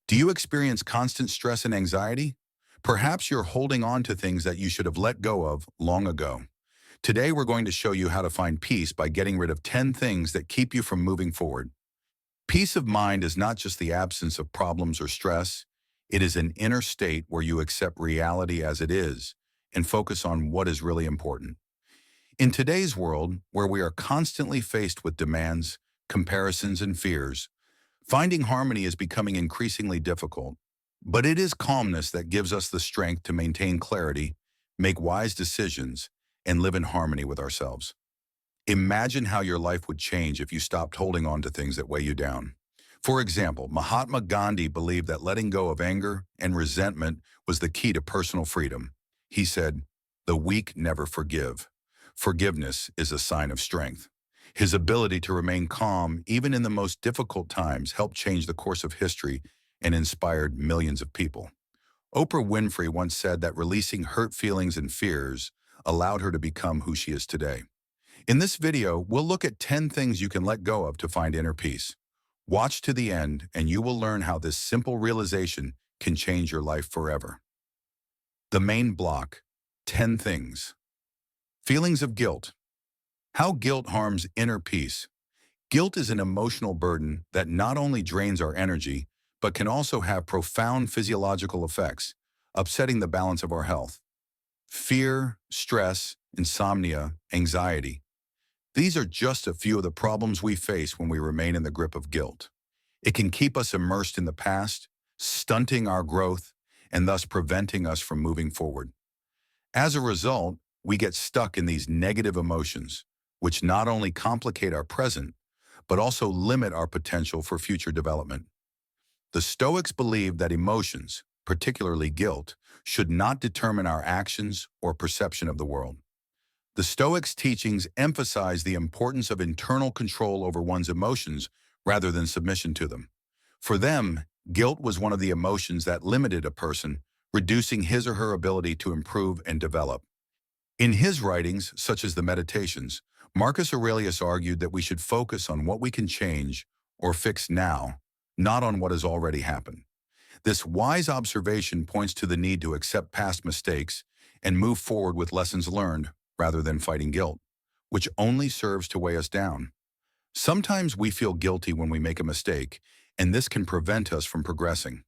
Do you experience constant stress and anxiety? Perhaps you're holding on to things that you should have let go of long ago. Today, we're going to show you how to find peace by getting rid of 10 things that keep you from moving forward. Peace of mind is not just the absence of problems or stress. It is an inner state where you accept reality as it is and focus on what is really important. In today's world, where we are constantly faced with demands, comparisons, and fears, finding harmony is becoming increasingly difficult, but it is calmness that gives us the strength to maintain clarity, make wise decisions, and live in harmony with ourselves. Imagine how your life would change if you stopped holding on to things that weigh you down. For example, Mahatma Gandhi believed that letting go of anger and resentment was the key to personal freedom. He said, "The weak never forgive. Forgiveness is a sign of strength." His ability to remain calm, even in the most difficult times, helped change the course of history and inspired millions of people. Oprah Winfrey once said that releasing hurt feelings and fears allowed her to become who she is today. In this video, we'll look at 10 things you can let go of to find inner peace. Watch to the end, and you will learn how this simple realization can change your life forever. The main block, 10 things. Feelings of guilt. How guilt harms inner peace. Guilt is an emotional burden that not only drains our energy, but can also have profound physiological effects, upsetting the balance of our health. Fear, stress, insomnia, anxiety. These are just a few of the problems we face when we remain in the grip of guilt. It can keep us immersed in the past, stunting our growth, and thus preventing us from moving forward. As a result, we get stuck in these negative emotions, which not only complicate our present, but also limit our potential for future development. The Stoics believed that emotions, particularly guilt, should not determine our actions or perception of the world. The Stoics' teachings emphasize the importance of internal control over one's emotions rather than submission to them. For them, guilt was one of the emotions that limited a person, reducing his or her ability to improve and develop. In his writings, such as the Meditations, Marcus Aurelius argued that we should focus on what we can change or fix now, not on what has already happened. This wise observation points to the need to accept past mistakes and move forward with lessons learned rather than fighting guilt, which only serves to weigh us down. Sometimes we feel guilty when we make a mistake, and this can prevent us from progressing.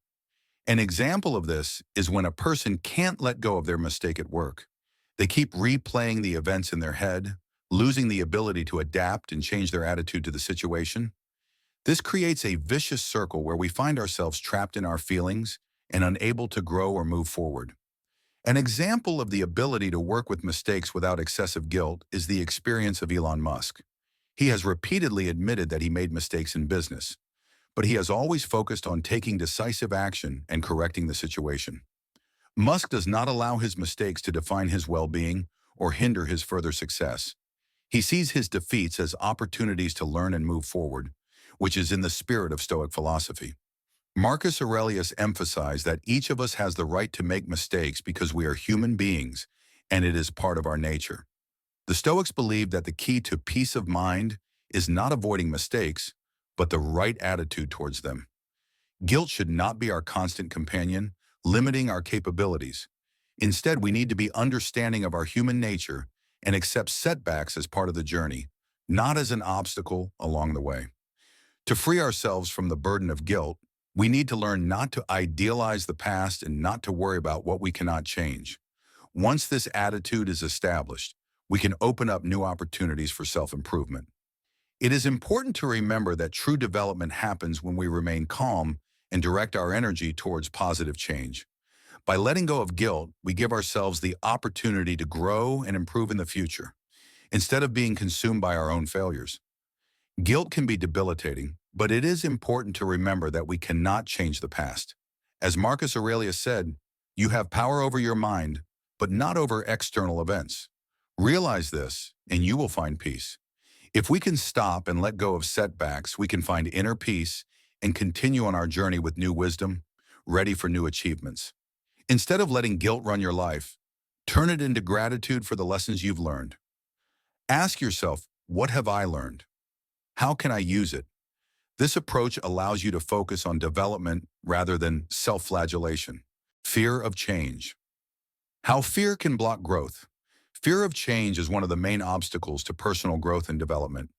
An example of this is when a person can't let go of their mistake at work. They keep replaying the events in their head, losing the ability to adapt and change their attitude to the situation. This creates a vicious circle where we find ourselves trapped in our feelings and unable to grow or move forward. An example of the ability to work with mistakes without excessive guilt is the experience of Elon Musk. He has repeatedly admitted that he made mistakes in business, but he has always focused on taking decisive action and correcting the situation. Musk does not allow his mistakes to define his well-being or hinder his further success. He sees his defeats as opportunities to learn and move forward, which is in the spirit of Stoic philosophy. Marcus Aurelius emphasized that each of us has the right to make mistakes because we are human beings, and it is part of our nature. The Stoics believed that the key to peace of mind is not avoiding mistakes, but the right attitude towards them. Guilt should not be our constant companion, limiting our capabilities. Instead, we need to be understanding of our human nature and accept setbacks as part of the journey, not as an obstacle along the way. To free ourselves from the burden of guilt, we need to learn not to idealize the past and not to worry about what we cannot change. Once this attitude is established, we can open up new opportunities for self-improvement. It is important to remember that true development happens when we remain calm and direct our energy towards positive change. By letting go of guilt, we give ourselves the opportunity to grow and improve in the future, instead of being consumed by our own failures. Guilt can be debilitating, but it is important to remember that we cannot change the past. As Marcus Aurelius said, "You have power over your mind, but not over external events." Realize this, and you will find peace. If we can stop and let go of setbacks, we can find inner peace and continue on our journey with new wisdom, ready for new achievements. Instead of letting guilt run your life, turn it into gratitude for the lessons you've learned. Ask yourself, what have I learned? How can I use it? This approach allows you to focus on development rather than self-flagellation. Fear of change. How fear can block growth. Fear of change is one of the main obstacles to personal growth and development.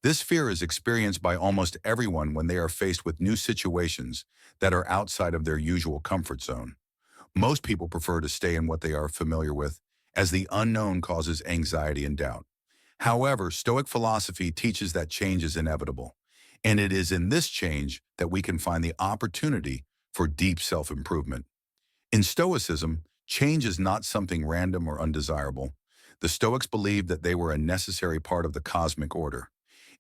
This fear is experienced by almost everyone when they are faced with new situations that are outside of their usual comfort zone. Most people prefer to stay in what they are familiar with, as the unknown causes anxiety and doubt. However, Stoic philosophy teaches that change is inevitable, and it is in this change that we can find the opportunity for deep self-improvement. In Stoicism, change is not something random or undesirable. The Stoics believed that they were a necessary part of the cosmic order.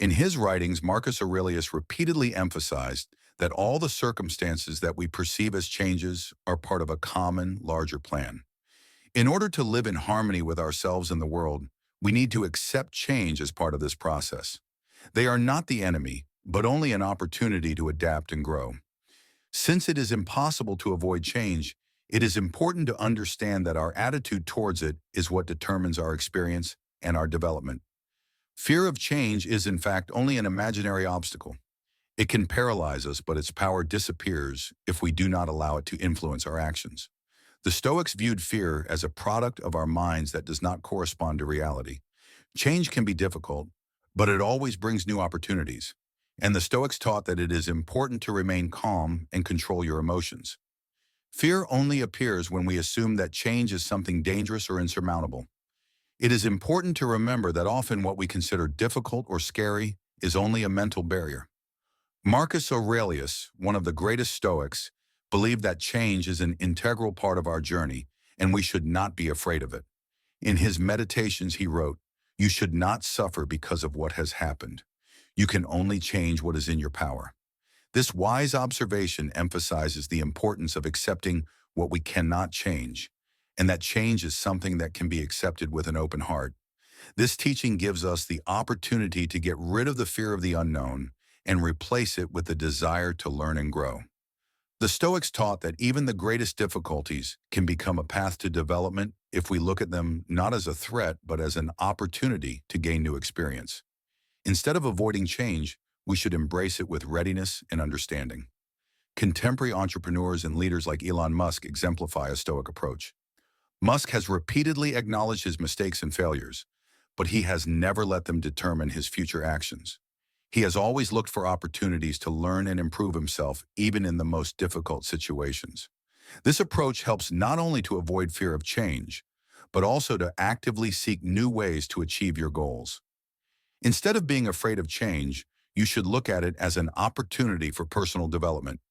In his writings, Marcus Aurelius repeatedly emphasized that all the circumstances that we perceive as changes are part of a common, larger plan. In order to live in harmony with ourselves and the world, we need to accept change as part of this process. They are not the enemy, but only an opportunity to adapt and grow. Since it is impossible to avoid change, it is important to understand that our attitude towards it is what determines our experience and our development. Fear of change is, in fact, only an imaginary obstacle. It can paralyze us, but its power disappears if we do not allow it to influence our actions. The Stoics viewed fear as a product of our minds that does not correspond to reality. Change can be difficult, but it always brings new opportunities. And the Stoics taught that it is important to remain calm and control your emotions. Fear only appears when we assume that change is something dangerous or insurmountable. It is important to remember that often what we consider difficult or scary is only a mental barrier. Marcus Aurelius, one of the greatest Stoics, believed that change is an integral part of our journey, and we should not be afraid of it. In his meditations, he wrote, "You should not suffer because of what has happened. You can only change what is in your power." This wise observation emphasizes the importance of accepting what we cannot change, and that change is something that can be accepted with an open heart. This teaching gives us the opportunity to get rid of the fear of the unknown and replace it with the desire to learn and grow. The Stoics taught that even the greatest difficulties can become a path to development if we look at them not as a threat, but as an opportunity to gain new experience. Instead of avoiding change, we should embrace it with readiness and understanding. Contemporary entrepreneurs and leaders like Elon Musk exemplify a Stoic approach. Musk has repeatedly acknowledged his mistakes and failures, but he has never let them determine his future actions. He has always looked for opportunities to learn and improve himself, even in the most difficult situations. This approach helps not only to avoid fear of change, but also to actively seek new ways to achieve your goals. Instead of being afraid of change, you should look at it as an opportunity for personal development.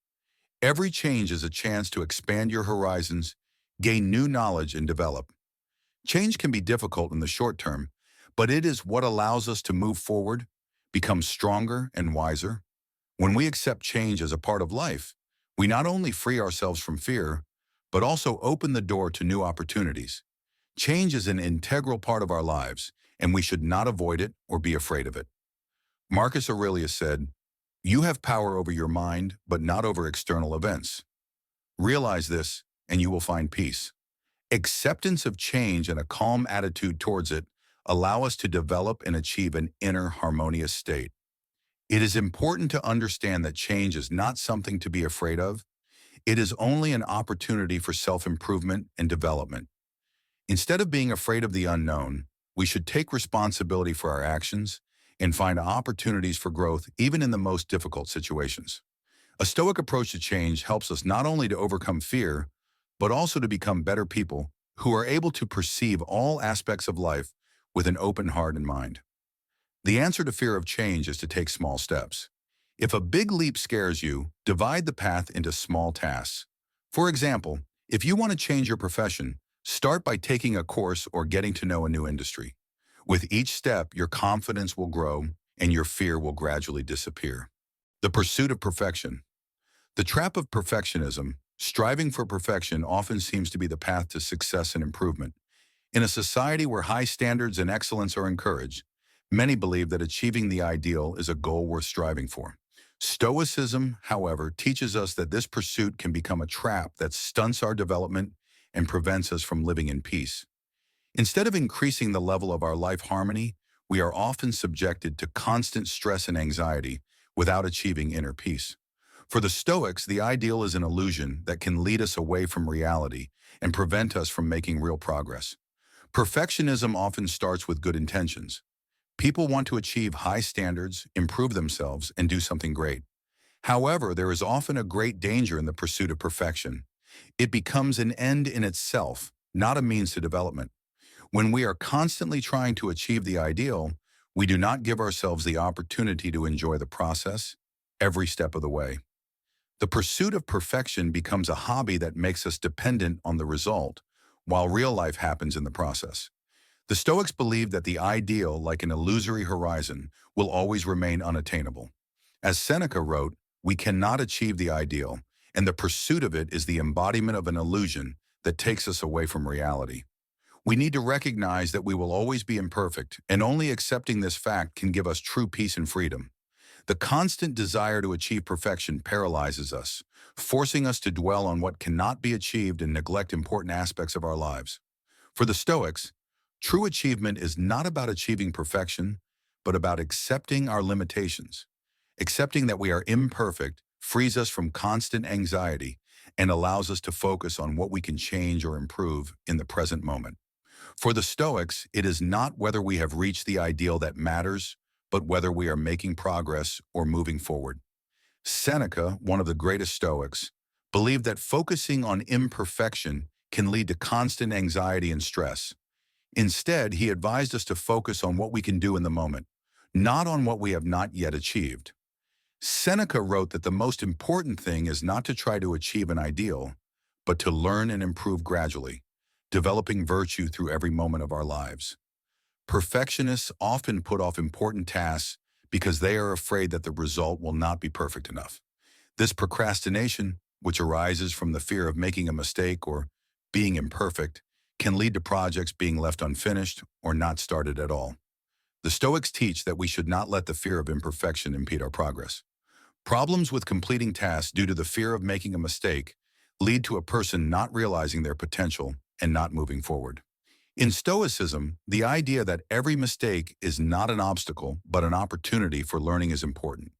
Every change is a chance to expand your horizons, gain new knowledge, and develop. Change can be difficult in the short term, but it is what allows us to move forward, become stronger and wiser. When we accept change as a part of life, we not only free ourselves from fear, but also open the door to new opportunities. Change is an integral part of our lives, and we should not avoid it or be afraid of it. Marcus Aurelius said, "You have power over your mind, but not over external events. Realize this, and you will find peace." Acceptance of change and a calm attitude towards it allow us to develop and achieve an inner harmonious state. It is important to understand that change is not something to be afraid of. It is only an opportunity for self-improvement and development. Instead of being afraid of the unknown, we should take responsibility for our actions and find opportunities for growth even in the most difficult situations. A Stoic approach to change helps us not only to overcome fear, but also to become better people who are able to perceive all aspects of life with an open heart and mind. The answer to fear of change is to take small steps. If a big leap scares you, divide the path into small tasks. For example, if you want to change your profession, start by taking a course or getting to know a new industry. With each step, your confidence will grow and your fear will gradually disappear. The pursuit of perfection. The trap of perfectionism, striving for perfection, often seems to be the path to success and improvement. In a society where high standards and excellence are encouraged, many believe that achieving the ideal is a goal worth striving for. Stoicism, however, teaches us that this pursuit can become a trap that stunts our development and prevents us from living in peace. Instead of increasing the level of our life harmony, we are often subjected to constant stress and anxiety, without achieving inner peace. For the Stoics, the ideal is an illusion that can lead us away from reality and prevent us from making real progress. Perfectionism often starts with good intentions. People want to achieve high standards, improve themselves, and do something great. However, there is often a great danger in the pursuit of perfection. It becomes an end in itself, not a means to development. When we are constantly trying to achieve the ideal, we do not give ourselves the opportunity to enjoy the process every step of the way. The pursuit of perfection becomes a hobby that makes us dependent on the result, while real life happens in the process. The Stoics believe that the ideal, like an illusory horizon, will always remain unattainable. As Seneca wrote, we cannot achieve the ideal, and the pursuit of it is the embodiment of an illusion that takes us away from reality. We need to recognize that we will always be imperfect, and only accepting this fact can give us true peace and freedom. The constant desire to achieve perfection paralyzes us, forcing us to dwell on what cannot be achieved and neglect important aspects of our lives. For the Stoics, true achievement is not about achieving perfection, but about accepting our limitations. Accepting that we are imperfect frees us from constant anxiety and allows us to focus on what we can change or improve in the present moment. For the Stoics, it is not whether we have reached the ideal that matters, but whether we are making progress or moving forward. Seneca, one of the greatest Stoics, believed that focusing on imperfection can lead to constant anxiety and stress. Instead, he advised us to focus on what we can do in the moment, not on what we have not yet achieved. Seneca wrote that the most important thing is not to try to achieve an ideal, but to learn and improve gradually, developing virtue through every moment of our lives. Perfectionists often put off important tasks because they are afraid that the result will not be perfect enough. This procrastination, which arises from the fear of making a mistake or being imperfect, can lead to projects being left unfinished or not started at all. The Stoics teach that we should not let the fear of imperfection impede our progress. Problems with completing tasks due to the fear of making a mistake lead to a person not realizing their potential and not moving forward. In Stoicism, the idea that every mistake is not an obstacle but an opportunity for learning is important.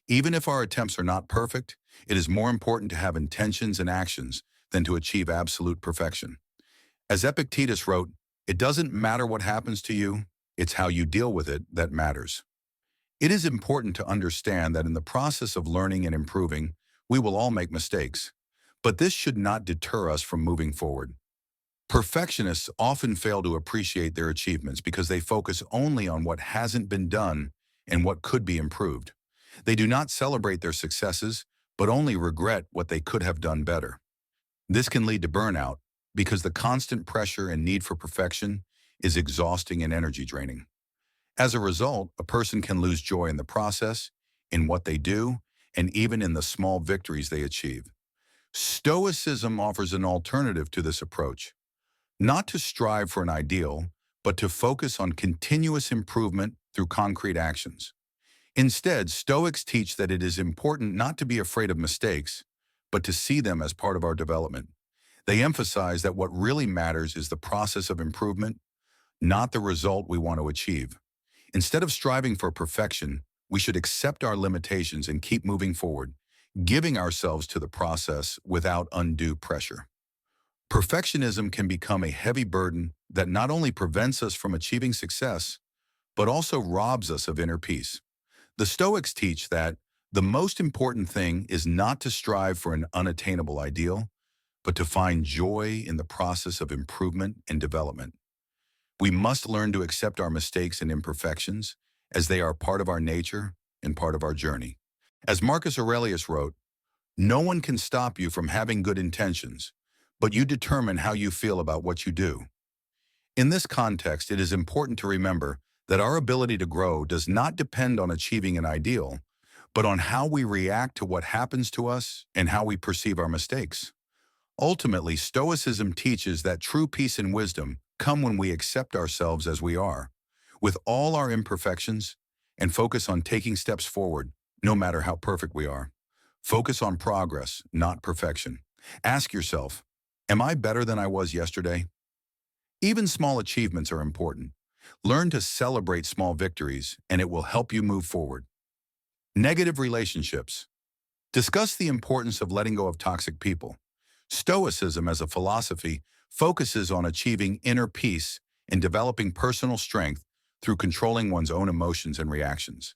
Even if our attempts are not perfect, it is more important to have intentions and actions than to achieve absolute perfection. As Epictetus wrote, "It doesn't matter what happens to you, it's how you deal with it that matters." It is important to understand that in the process of learning and improving, we will all make mistakes, but this should not deter us from moving forward. Perfectionists often fail to appreciate their achievements because they focus only on what hasn't been done and what could be improved. They do not celebrate their successes, but only regret what they could have done better. This can lead to burnout because the constant pressure and need for perfection is exhausting and energy draining. As a result, a person can lose joy in the process, in what they do, and even in the small victories they achieve. Stoicism offers an alternative to this approach. Not to strive for an ideal, but to focus on continuous improvement through concrete actions. Instead, Stoics teach that it is important not to be afraid of mistakes, but to see them as part of our development. They emphasize that what really matters is the process of improvement, not the result we want to achieve. Instead of striving for perfection, we should accept our limitations and keep moving forward, giving ourselves to the process without undue pressure. Perfectionism can become a heavy burden that not only prevents us from achieving success, but also robs us of inner peace. The Stoics teach that the most important thing is not to strive for an unattainable ideal, but to find joy in the process of improvement and development. We must learn to accept our mistakes and imperfections as they are part of our nature and part of our journey. As Marcus Aurelius wrote, "No one can stop you from having good intentions, but you determine how you feel about what you do." In this context, it is important to remember that our ability to grow does not depend on achieving an ideal, but on how we react to what happens to us and how we perceive our mistakes. Ultimately, Stoicism teaches that true peace and wisdom come when we accept ourselves as we are, with all our imperfections, and focus on taking steps forward, no matter how perfect we are. Focus on progress, not perfection. Ask yourself, am I better than I was yesterday? Even small achievements are important. Learn to celebrate small victories, and it will help you move forward. Negative relationships. Discuss the importance of letting go of toxic people. Stoicism as a philosophy focuses on achieving inner peace and developing personal strength through controlling one's own emotions and reactions.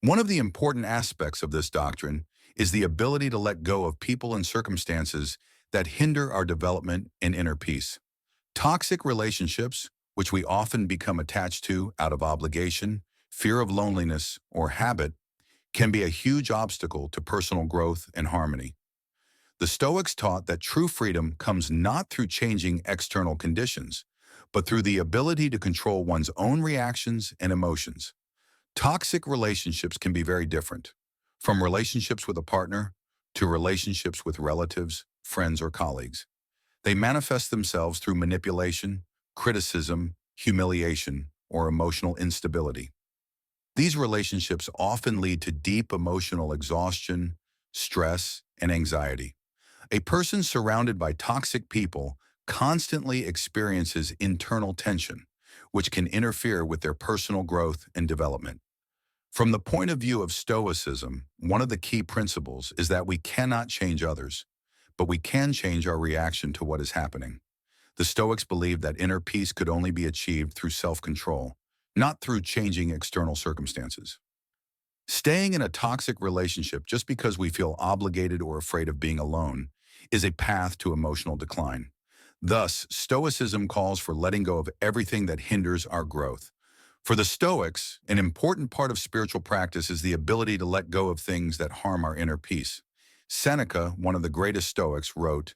One of the important aspects of this doctrine is the ability to let go of people and circumstances that hinder our development and inner peace. Toxic relationships, which we often become attached to out of obligation, fear of loneliness, or habit, can be a huge obstacle to personal growth and harmony. The Stoics taught that true freedom comes not through changing external conditions, but through the ability to control one's own reactions and emotions. Toxic relationships can be very different, from relationships with a partner to relationships with relatives, friends, or colleagues. They manifest themselves through manipulation, criticism, humiliation, or emotional instability. These relationships often lead to deep emotional exhaustion, stress, and anxiety. A person surrounded by toxic people constantly experiences internal tension, which can interfere with their personal growth and development. From the point of view of Stoicism, one of the key principles is that we cannot change others, but we can change our reaction to what is happening. The Stoics believed that inner peace could only be achieved through self-control, not through changing external circumstances. Staying in a toxic relationship just because we feel obligated or afraid of being alone is a path to emotional decline. Thus, Stoicism calls for letting go of everything that hinders our growth. For the Stoics, an important part of spiritual practice is the ability to let go of things that harm our inner peace. Seneca, one of the greatest Stoics, wrote,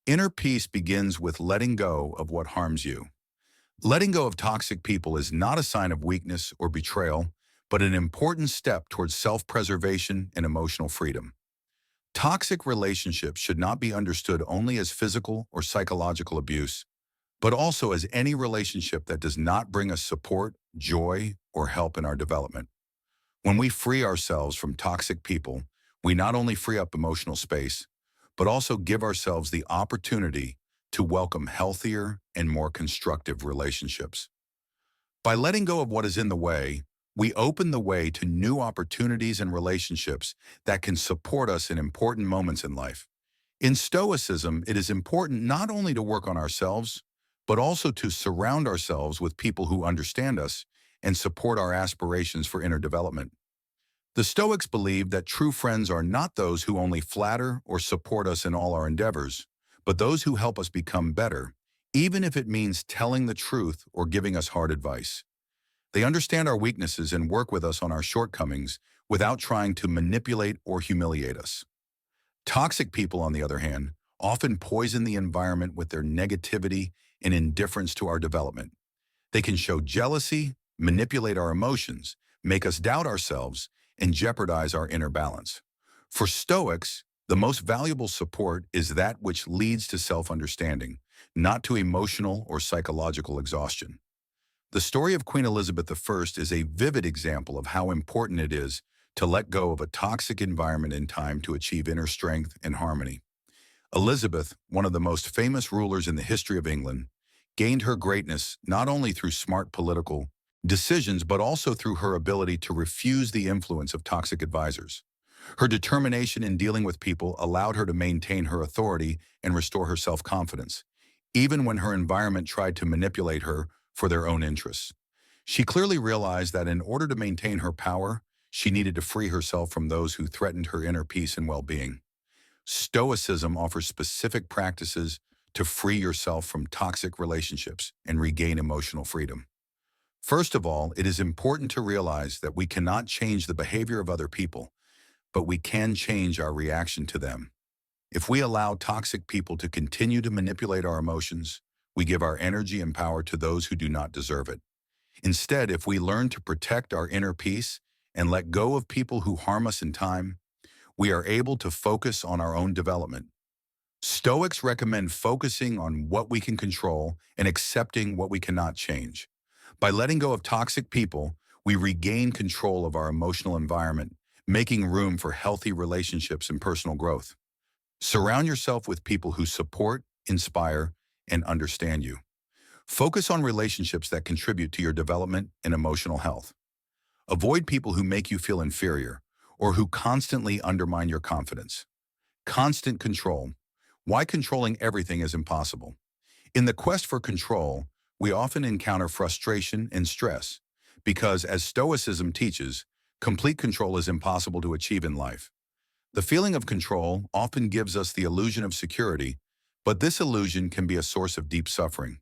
"Inner peace begins with letting go of what harms you." Letting go of toxic people is not a sign of weakness or betrayal, but an important step towards self-preservation and emotional freedom. Toxic relationships should not be understood only as physical or psychological abuse, but also as any relationship that does not bring us support, joy, or help in our development. When we free ourselves from toxic people, we not only free up emotional space, but also give ourselves the opportunity to welcome healthier and more constructive relationships. By letting go of what is in the way, we open the way to new opportunities and relationships that can support us in important moments in life. In Stoicism, it is important not only to work on ourselves, but also to surround ourselves with people who understand us and support our aspirations for inner development. The Stoics believe that true friends are not those who only flatter or support us in all our endeavors, but those who help us become better, even if it means telling the truth or giving us hard advice. They understand our weaknesses and work with us on our shortcomings without trying to manipulate or humiliate us. Toxic people, on the other hand, often poison the environment with their negativity and indifference to our development. They can show jealousy, manipulate our emotions, make us doubt ourselves, and jeopardize our inner balance. For Stoics, the most valuable support is that which leads to self-understanding, not to emotional or psychological exhaustion. The story of Queen Elizabeth I is a vivid example of how important it is to let go of a toxic environment in time to achieve inner strength and harmony. Elizabeth, one of the most famous rulers in the history of England, gained her greatness not only through smart political decisions, but also through her ability to refuse the influence of toxic advisors. Her determination in dealing with people allowed her to maintain her authority and restore her self-confidence, even when her environment tried to manipulate her for their own interests. She clearly realized that in order to maintain her power, she needed to free herself from those who threatened her inner peace and well-being. Stoicism offers specific practices to free yourself from toxic relationships and regain emotional freedom. First of all, it is important to realize that we cannot change the behavior of other people, but we can change our reaction to them. If we allow toxic people to continue to manipulate our emotions, we give our energy and power to those who do not deserve it. Instead, if we learn to protect our inner peace and let go of people who harm us in time, we are able to focus on our own development. Stoics recommend focusing on what we can control and accepting what we cannot change. By letting go of toxic people, we regain control of our emotional environment, making room for healthy relationships and personal growth. Surround yourself with people who support, inspire, and understand you. Focus on relationships that contribute to your development and emotional health. Avoid people who make you feel inferior, or who constantly undermine your confidence. Constant control. Why controlling everything is impossible. In the quest for control, we often encounter frustration and stress because, as Stoicism teaches, complete control is impossible to achieve in life. The feeling of control often gives us the illusion of security, but this illusion can be a source of deep suffering.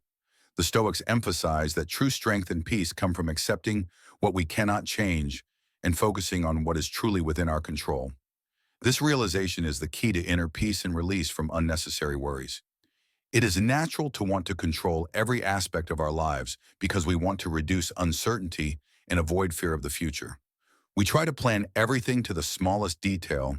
The Stoics emphasize that true strength and peace come from accepting what we cannot change and focusing on what is truly within our control. This realization is the key to inner peace and release from unnecessary worries. It is natural to want to control every aspect of our lives because we want to reduce uncertainty and avoid fear of the future. We try to plan everything to the smallest detail,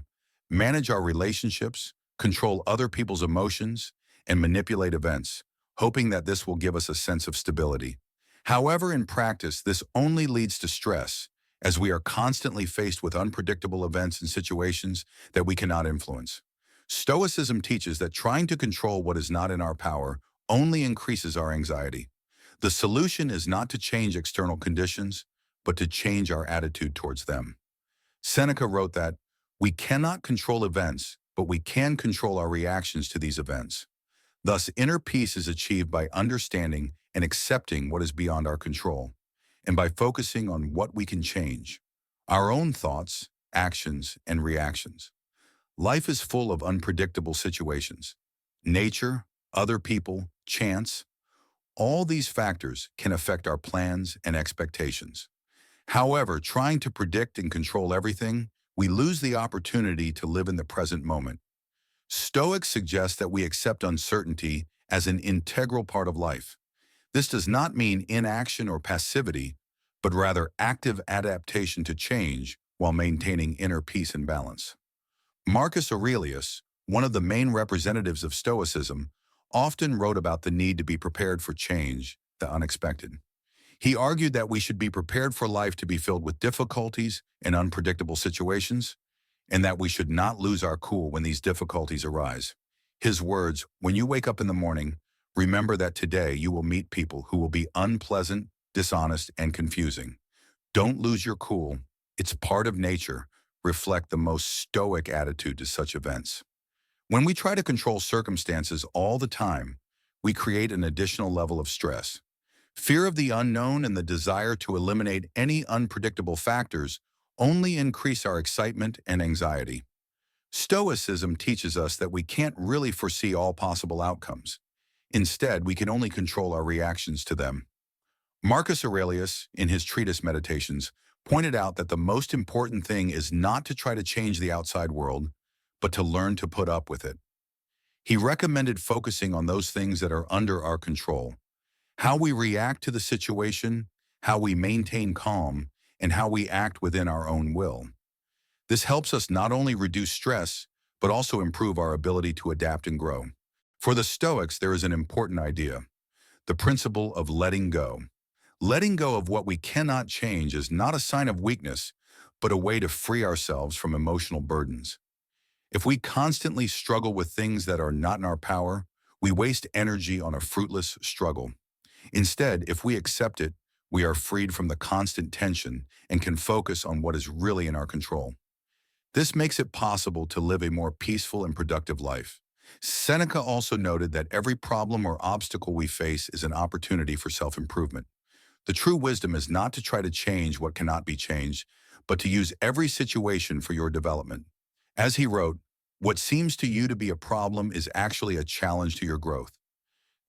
manage our relationships, control other people's emotions, and manipulate events, hoping that this will give us a sense of stability. However, in practice, this only leads to stress, as we are constantly faced with unpredictable events and situations that we cannot influence. Stoicism teaches that trying to control what is not in our power only increases our anxiety. The solution is not to change external conditions, but to change our attitude towards them. Seneca wrote that, "We cannot control events, but we can control our reactions to these events." Thus, inner peace is achieved by understanding and accepting what is beyond our control, and by focusing on what we can change, our own thoughts, actions, and reactions. Life is full of unpredictable situations. Nature, other people, chance, all these factors can affect our plans and expectations. However, trying to predict and control everything, we lose the opportunity to live in the present moment. Stoics suggest that we accept uncertainty as an integral part of life. This does not mean inaction or passivity, but rather active adaptation to change while maintaining inner peace and balance. Marcus Aurelius, one of the main representatives of Stoicism, often wrote about the need to be prepared for change, the unexpected. He argued that we should be prepared for life to be filled with difficulties and unpredictable situations, and that we should not lose our cool when these difficulties arise. His words, "When you wake up in the morning, remember that today you will meet people who will be unpleasant, dishonest, and confusing. Don't lose your cool. It's part of nature," reflect the most stoic attitude to such events. When we try to control circumstances all the time, we create an additional level of stress. Fear of the unknown and the desire to eliminate any unpredictable factors only increase our excitement and anxiety. Stoicism teaches us that we can't really foresee all possible outcomes. Instead, we can only control our reactions to them. Marcus Aurelius, in his treatise Meditations, pointed out that the most important thing is not to try to change the outside world, but to learn to put up with it. He recommended focusing on those things that are under our control: how we react to the situation, how we maintain calm, and how we act within our own will. This helps us not only reduce stress, but also improve our ability to adapt and grow. For the Stoics, there is an important idea: the principle of letting go. Letting go of what we cannot change is not a sign of weakness, but a way to free ourselves from emotional burdens. If we constantly struggle with things that are not in our power, we waste energy on a fruitless struggle. Instead, if we accept it, we are freed from the constant tension and can focus on what is really in our control. This makes it possible to live a more peaceful and productive life. Seneca also noted that every problem or obstacle we face is an opportunity for self-improvement. The true wisdom is not to try to change what cannot be changed, but to use every situation for your development. As he wrote, "What seems to you to be a problem is actually a challenge to your growth."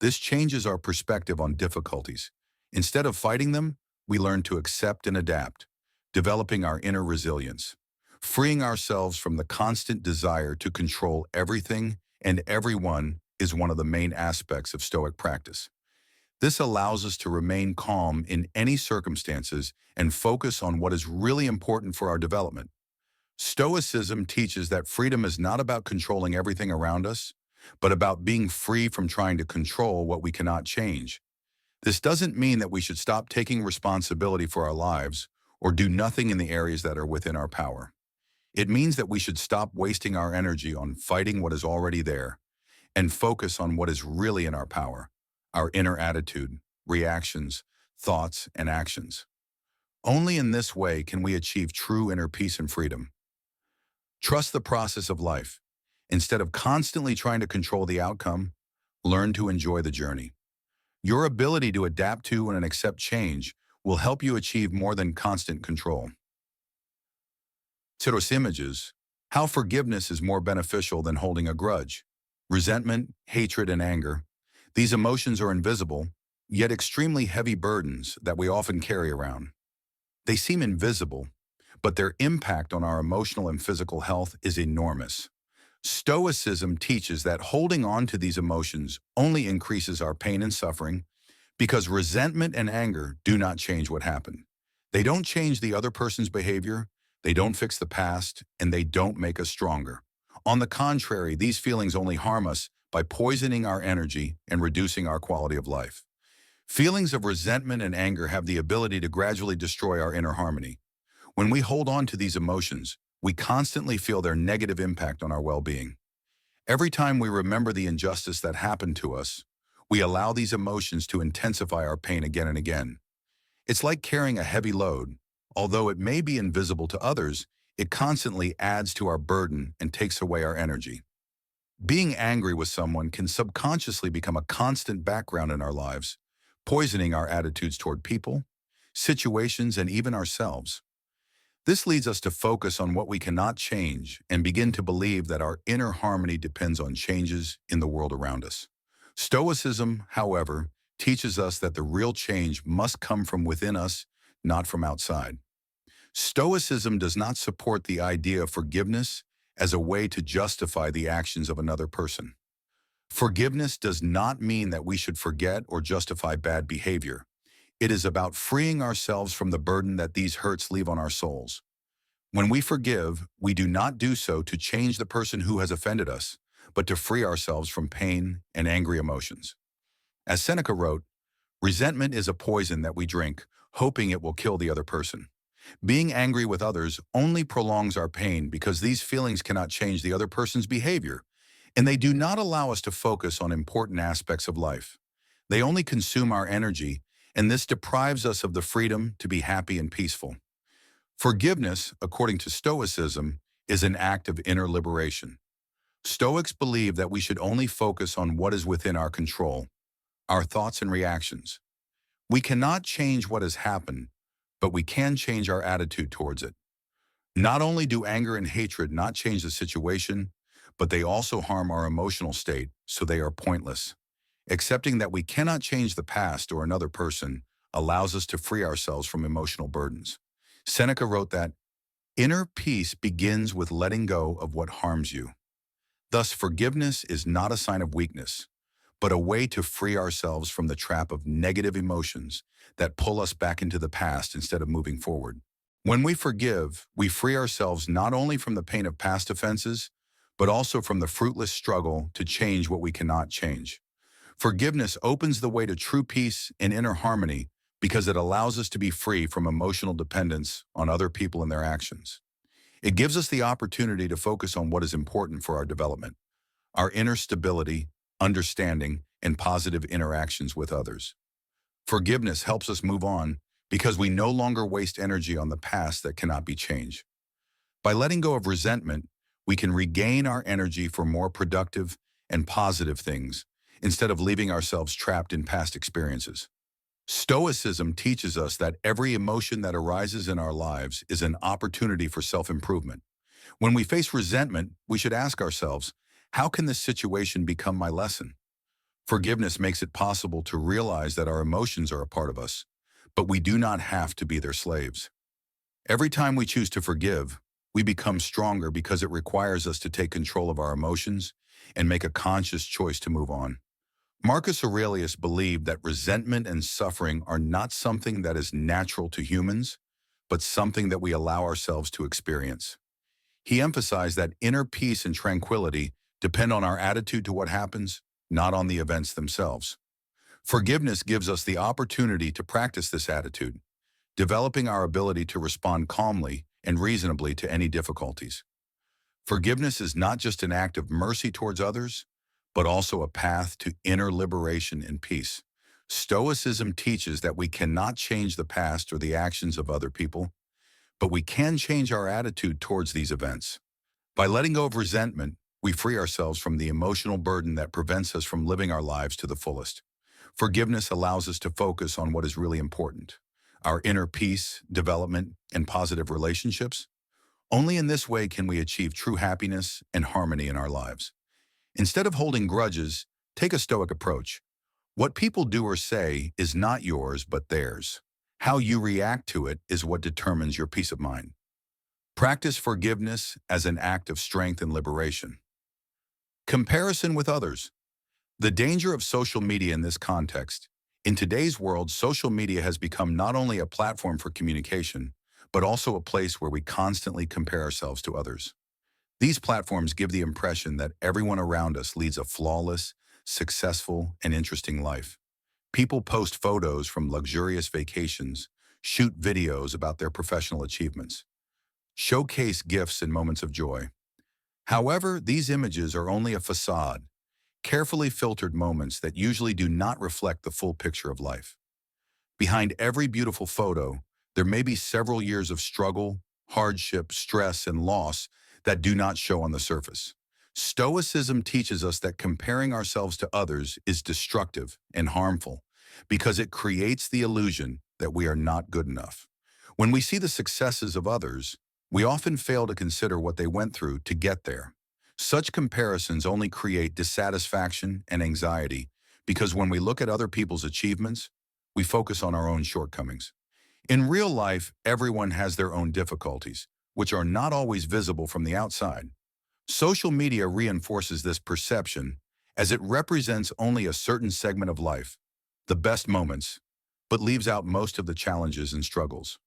This changes our perspective on difficulties. Instead of fighting them, we learn to accept and adapt, developing our inner resilience. Freeing ourselves from the constant desire to control everything and everyone is one of the main aspects of Stoic practice. This allows us to remain calm in any circumstances and focus on what is really important for our development. Stoicism teaches that freedom is not about controlling everything around us, but about being free from trying to control what we cannot change. This doesn't mean that we should stop taking responsibility for our lives or do nothing in the areas that are within our power. It means that we should stop wasting our energy on fighting what is already there and focus on what is really in our power: our inner attitude, reactions, thoughts, and actions. Only in this way can we achieve true inner peace and freedom. Trust the process of life. Instead of constantly trying to control the outcome, learn to enjoy the journey. Your ability to adapt to and accept change will help you achieve more than constant control. Tiros images, how forgiveness is more beneficial than holding a grudge. Resentment, hatred, and anger. These emotions are invisible, yet extremely heavy burdens that we often carry around. They seem invisible, but their impact on our emotional and physical health is enormous. Stoicism teaches that holding on to these emotions only increases our pain and suffering because resentment and anger do not change what happened. They don't change the other person's behavior, they don't fix the past, and they don't make us stronger. On the contrary, these feelings only harm us by poisoning our energy and reducing our quality of life. Feelings of resentment and anger have the ability to gradually destroy our inner harmony. When we hold on to these emotions, we constantly feel their negative impact on our well-being. Every time we remember the injustice that happened to us, we allow these emotions to intensify our pain again and again. It's like carrying a heavy load. Although it may be invisible to others, it constantly adds to our burden and takes away our energy. Being angry with someone can subconsciously become a constant background in our lives, poisoning our attitudes toward people, situations, and even ourselves. This leads us to focus on what we cannot change and begin to believe that our inner harmony depends on changes in the world around us. Stoicism, however, teaches us that the real change must come from within us, not from outside. Stoicism does not support the idea of forgiveness as a way to justify the actions of another person. Forgiveness does not mean that we should forget or justify bad behavior. It is about freeing ourselves from the burden that these hurts leave on our souls. When we forgive, we do not do so to change the person who has offended us, but to free ourselves from pain and angry emotions. As Seneca wrote, resentment is a poison that we drink, hoping it will kill the other person. Being angry with others only prolongs our pain because these feelings cannot change the other person's behavior, and they do not allow us to focus on important aspects of life. They only consume our energy, and this deprives us of the freedom to be happy and peaceful. Forgiveness, according to Stoicism, is an act of inner liberation. Stoics believe that we should only focus on what is within our control, our thoughts and reactions. We cannot change what has happened, but we can change our attitude towards it. Not only do anger and hatred not change the situation, but they also harm our emotional state, so they are pointless. Accepting that we cannot change the past or another person allows us to free ourselves from emotional burdens. Seneca wrote that, "Inner peace begins with letting go of what harms you." Thus, forgiveness is not a sign of weakness, but a way to free ourselves from the trap of negative emotions that pull us back into the past instead of moving forward. When we forgive, we free ourselves not only from the pain of past offenses, but also from the fruitless struggle to change what we cannot change. Forgiveness opens the way to true peace and inner harmony because it allows us to be free from emotional dependence on other people and their actions. It gives us the opportunity to focus on what is important for our development, our inner stability, understanding, and positive interactions with others. Forgiveness helps us move on because we no longer waste energy on the past that cannot be changed. By letting go of resentment, we can regain our energy for more productive and positive things instead of leaving ourselves trapped in past experiences. Stoicism teaches us that every emotion that arises in our lives is an opportunity for self-improvement. When we face resentment, we should ask ourselves, how can this situation become my lesson? Forgiveness makes it possible to realize that our emotions are a part of us, but we do not have to be their slaves. Every time we choose to forgive, we become stronger because it requires us to take control of our emotions and make a conscious choice to move on. Marcus Aurelius believed that resentment and suffering are not something that is natural to humans, but something that we allow ourselves to experience. He emphasized that inner peace and tranquility depend on our attitude to what happens, not on the events themselves. Forgiveness gives us the opportunity to practice this attitude, developing our ability to respond calmly and reasonably to any difficulties. Forgiveness is not just an act of mercy towards others, but also a path to inner liberation and peace. Stoicism teaches that we cannot change the past or the actions of other people, but we can change our attitude towards these events. By letting go of resentment, we free ourselves from the emotional burden that prevents us from living our lives to the fullest. Forgiveness allows us to focus on what is really important, our inner peace, development, and positive relationships. Only in this way can we achieve true happiness and harmony in our lives. Instead of holding grudges, take a Stoic approach. What people do or say is not yours, but theirs. How you react to it is what determines your peace of mind. Practice forgiveness as an act of strength and liberation. Comparison with others. The danger of social media in this context. In today's world, social media has become not only a platform for communication, but also a place where we constantly compare ourselves to others. These platforms give the impression that everyone around us leads a flawless, successful, and interesting life. People post photos from luxurious vacations, shoot videos about their professional achievements, showcase gifts and moments of joy. However, these images are only a facade, carefully filtered moments that usually do not reflect the full picture of life. Behind every beautiful photo, there may be several years of struggle, hardship, stress, and loss that do not show on the surface. Stoicism teaches us that comparing ourselves to others is destructive and harmful because it creates the illusion that we are not good enough. When we see the successes of others, we often fail to consider what they went through to get there. Such comparisons only create dissatisfaction and anxiety because when we look at other people's achievements, we focus on our own shortcomings. In real life, everyone has their own difficulties, which are not always visible from the outside. Social media reinforces this perception as it represents only a certain segment of life, the best moments, but leaves out most of the challenges and struggles.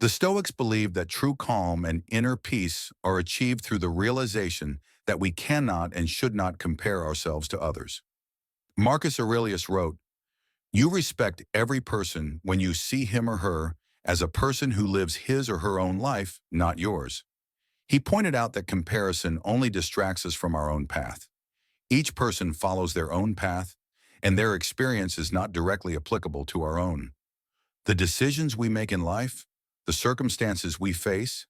The Stoics believe that true calm and inner peace are achieved through the realization that we cannot and should not compare ourselves to others. Marcus Aurelius wrote, "You respect every person when you see him or her as a person who lives his or her own life, not yours." He pointed out that comparison only distracts us from our own path. Each person follows their own path, and their experience is not directly applicable to our own. The decisions we make in life, the circumstances we face,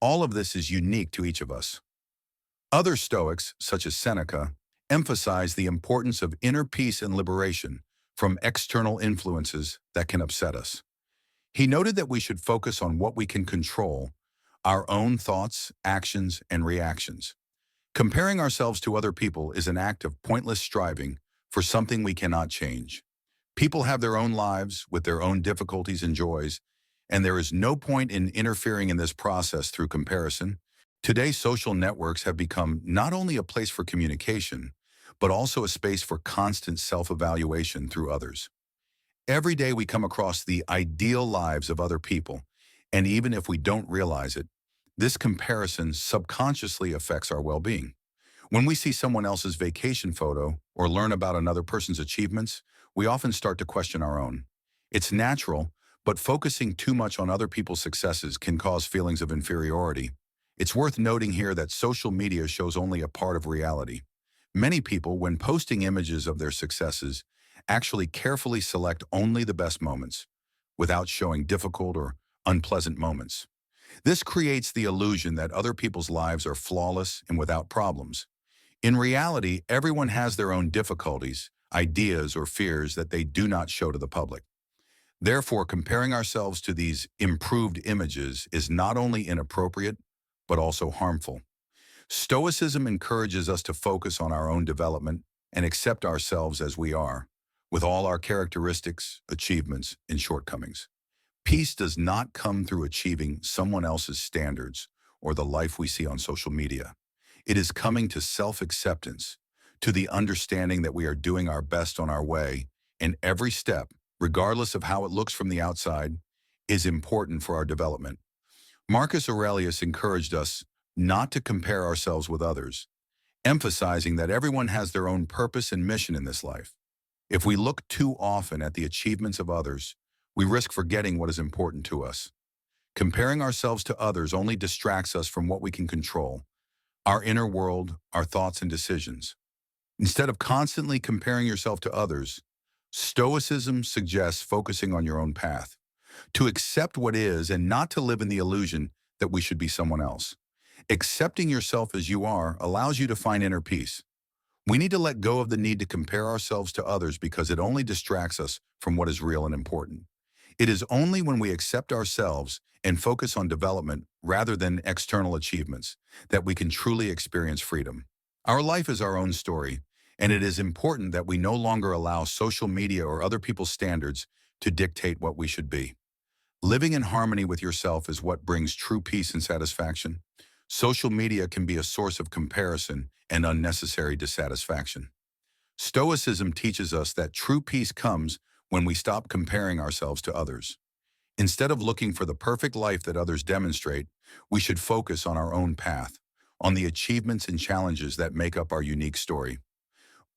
all of this is unique to each of us. Other Stoics, such as Seneca, emphasize the importance of inner peace and liberation from external influences that can upset us. He noted that we should focus on what we can control, our own thoughts, actions, and reactions. Comparing ourselves to other people is an act of pointless striving for something we cannot change. People have their own lives with their own difficulties and joys, and there is no point in interfering in this process through comparison. Today, social networks have become not only a place for communication, but also a space for constant self-evaluation through others. Every day we come across the ideal lives of other people, and even if we don't realize it, this comparison subconsciously affects our well-being. When we see someone else's vacation photo or learn about another person's achievements, we often start to question our own. It's natural, but focusing too much on other people's successes can cause feelings of inferiority. It's worth noting here that social media shows only a part of reality. Many people, when posting images of their successes, actually carefully select only the best moments, without showing difficult or unpleasant moments. This creates the illusion that other people's lives are flawless and without problems. In reality, everyone has their own difficulties, ideas, or fears that they do not show to the public. Therefore, comparing ourselves to these improved images is not only inappropriate, but also harmful. Stoicism encourages us to focus on our own development and accept ourselves as we are, with all our characteristics, achievements, and shortcomings. Peace does not come through achieving someone else's standards or the life we see on social media. It is coming to self-acceptance, to the understanding that we are doing our best on our way, and every step, regardless of how it looks from the outside, is important for our development. Marcus Aurelius encouraged us not to compare ourselves with others, emphasizing that everyone has their own purpose and mission in this life. If we look too often at the achievements of others, we risk forgetting what is important to us. Comparing ourselves to others only distracts us from what we can control, our inner world, our thoughts and decisions. Instead of constantly comparing yourself to others, Stoicism suggests focusing on your own path, to accept what is and not to live in the illusion that we should be someone else. Accepting yourself as you are allows you to find inner peace. We need to let go of the need to compare ourselves to others because it only distracts us from what is real and important. It is only when we accept ourselves and focus on development rather than external achievements that we can truly experience freedom. Our life is our own story, and it is important that we no longer allow social media or other people's standards to dictate what we should be. Living in harmony with yourself is what brings true peace and satisfaction. Social media can be a source of comparison and unnecessary dissatisfaction. Stoicism teaches us that true peace comes when we stop comparing ourselves to others. Instead of looking for the perfect life that others demonstrate, we should focus on our own path, on the achievements and challenges that make up our unique story.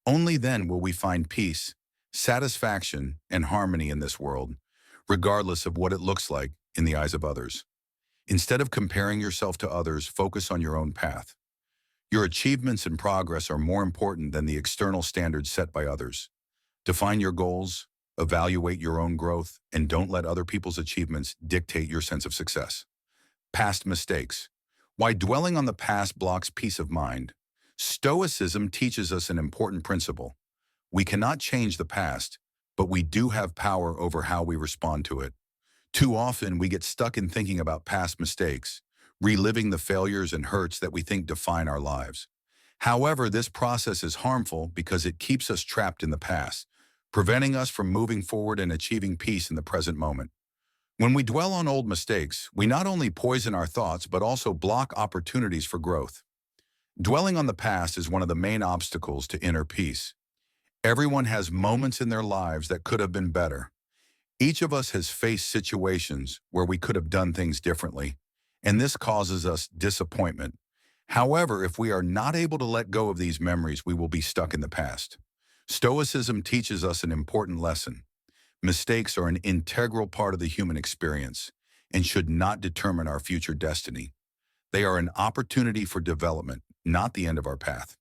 Only then will we find peace, satisfaction, and harmony in this world, regardless of what it looks like in the eyes of others. Instead of comparing yourself to others, focus on your own path. Your achievements and progress are more important than the external standards set by others. Define your goals, evaluate your own growth, and don't let other people's achievements dictate your sense of success. Past mistakes. Why dwelling on the past blocks peace of mind? Stoicism teaches us an important principle. We cannot change the past, but we do have power over how we respond to it. Too often, we get stuck in thinking about past mistakes, reliving the failures and hurts that we think define our lives. However, this process is harmful because it keeps us trapped in the past, preventing us from moving forward and achieving peace in the present moment. When we dwell on old mistakes, we not only poison our thoughts but also block opportunities for growth. Dwelling on the past is one of the main obstacles to inner peace. Everyone has moments in their lives that could have been better. Each of us has faced situations where we could have done things differently, and this causes us disappointment. However, if we are not able to let go of these memories, we will be stuck in the past. Stoicism teaches us an important lesson. Mistakes are an integral part of the human experience and should not determine our future destiny. They are an opportunity for development, not the end of our path.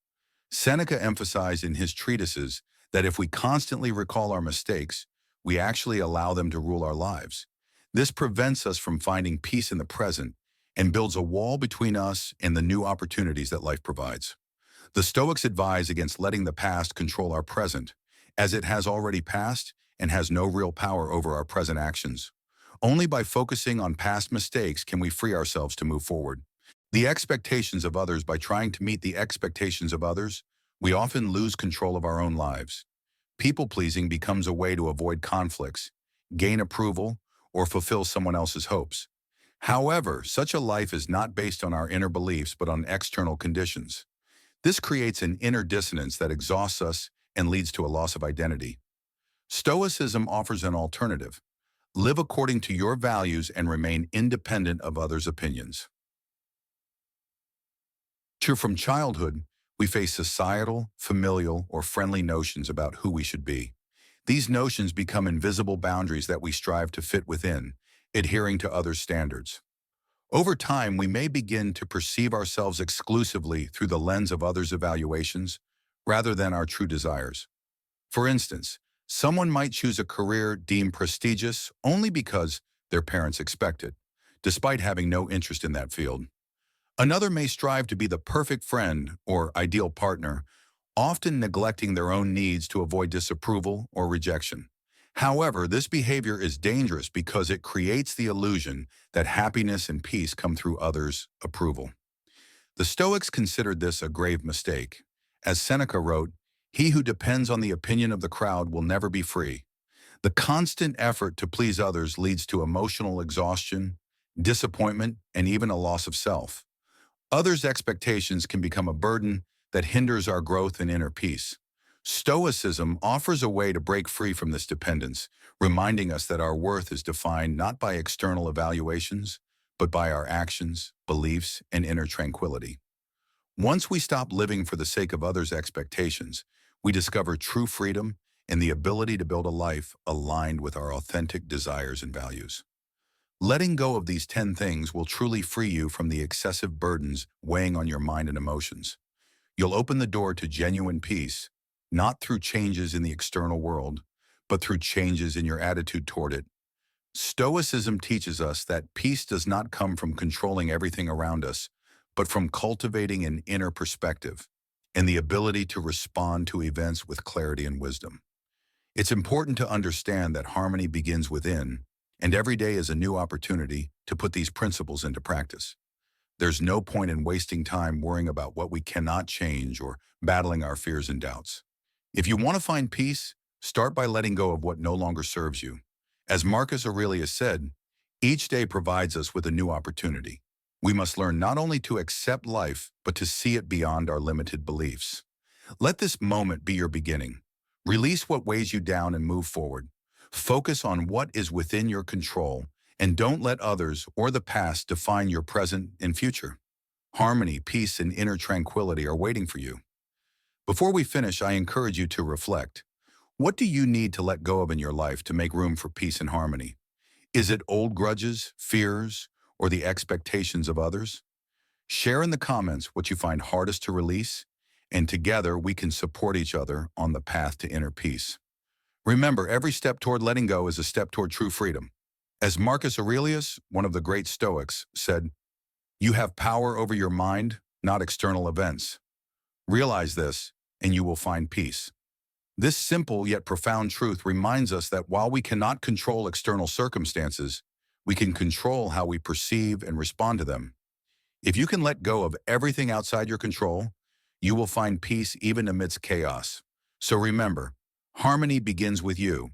Seneca emphasized in his treatises that if we constantly recall our mistakes, we actually allow them to rule our lives. This prevents us from finding peace in the present and builds a wall between us and the new opportunities that life provides. The Stoics advise against letting the past control our present, as it has already passed and has no real power over our present actions. Only by focusing on past mistakes can we free ourselves to move forward. The expectations of others. By trying to meet the expectations of others, we often lose control of our own lives. People-pleasing becomes a way to avoid conflicts, gain approval, or fulfill someone else's hopes. However, such a life is not based on our inner beliefs but on external conditions. This creates an inner dissonance that exhausts us and leads to a loss of identity. Stoicism offers an alternative. Live according to your values and remain independent of others' opinions. True, from childhood, we face societal, familial, or friendly notions about who we should be. These notions become invisible boundaries that we strive to fit within, adhering to others' standards. Over time, we may begin to perceive ourselves exclusively through the lens of others' evaluations, rather than our true desires. For instance, someone might choose a career deemed prestigious only because their parents expect it, despite having no interest in that field. Another may strive to be the perfect friend or ideal partner, often neglecting their own needs to avoid disapproval or rejection. However, this behavior is dangerous because it creates the illusion that happiness and peace come through others' approval. The Stoics considered this a grave mistake. As Seneca wrote, "He who depends on the opinion of the crowd will never be free." The constant effort to please others leads to emotional exhaustion, disappointment, and even a loss of self. Others' expectations can become a burden that hinders our growth and inner peace. Stoicism offers a way to break free from this dependence, reminding us that our worth is defined not by external evaluations, but by our actions, beliefs, and inner tranquility. Once we stop living for the sake of others' expectations, we discover true freedom and the ability to build a life aligned with our authentic desires and values. Letting go of these 10 things will truly free you from the excessive burdens weighing on your mind and emotions. You'll open the door to genuine peace, not through changes in the external world, but through changes in your attitude toward it. Stoicism teaches us that peace does not come from controlling everything around us, but from cultivating an inner perspective and the ability to respond to events with clarity and wisdom. It's important to understand that harmony begins within, and every day is a new opportunity to put these principles into practice. There's no point in wasting time worrying about what we cannot change or battling our fears and doubts. If you want to find peace, start by letting go of what no longer serves you. As Marcus Aurelius said, each day provides us with a new opportunity. We must learn not only to accept life, but to see it beyond our limited beliefs. Let this moment be your beginning. Release what weighs you down and move forward. Focus on what is within your control, and don't let others or the past define your present and future. Harmony, peace, and inner tranquility are waiting for you. Before we finish, I encourage you to reflect. What do you need to let go of in your life to make room for peace and harmony? Is it old grudges, fears, or the expectations of others? Share in the comments what you find hardest to release, and together we can support each other on the path to inner peace. Remember, every step toward letting go is a step toward true freedom. As Marcus Aurelius, one of the great Stoics, said, "You have power over your mind, not external events. Realize this, and you will find peace." This simple yet profound truth reminds us that while we cannot control external circumstances, we can control how we perceive and respond to them. If you can let go of everything outside your control, you will find peace even amidst chaos. So remember, harmony begins with you,